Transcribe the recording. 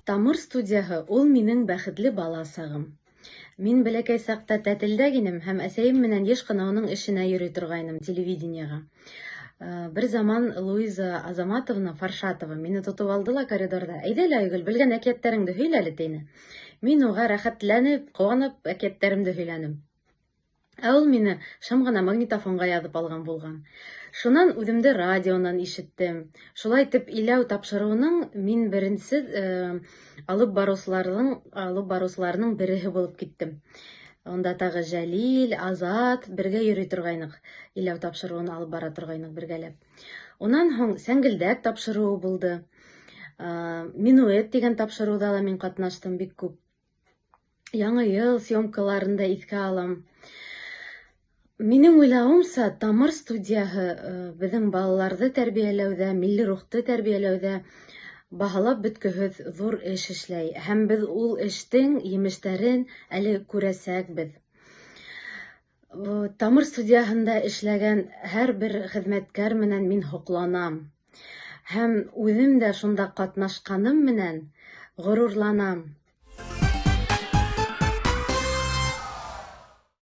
Тамыр студияһы ул минең бәхетле бала сағым. Мин бәләкәй саҡта тәтелдә инем һәм әсәйем менән йыш ҡына уның эшенә йөрөй торғайным телевидениеға. Бер заман Луиза Азаматовна Фаршатова мине тотоп алды ла коридорҙа. Әйҙә лә, Айгөл, белгән әкиәттәреңде һөйлә әле, тине. Мин уға рәхәтләнеп, ҡыуанып әкиәттәремде һөйләнем. Ә ул мине шым ғына магнитофонға яҙып алған булған. Шунан үҙемде радионан ишеттем. Шулай итеп, иләү тапшырыуының мин беренсе алып барыусыларының береһе булып киттем. Онда тағы Жәлил, Азат бергә йөрөй торғайныҡ. Иләү тапшырыуын алып бара торғайныҡ бергәләп. Унан һуң сәңгелдәк тапшырыуы булды. Минуэт тигән тапшырыуҙа ла мин ҡатнаштым бик күп. Яңы йыл съемкаларында иҫкә алам. Минең уйлауымса, Тамыр студияһы беҙҙең балаларҙы тәрбиәләүҙә, милли рухты тәрбиәләүҙә баһалап бөткөһөҙ ҙур эш эшләй. Һәм беҙ ул эштең емештәрен әле күрәсәкбеҙ. Тамыр студияһында эшләгән һәр бер хеҙмәткәр менән мин һоҡланам. Һәм үҙем дә шунда ҡатнашҡаным менән ғорурланам.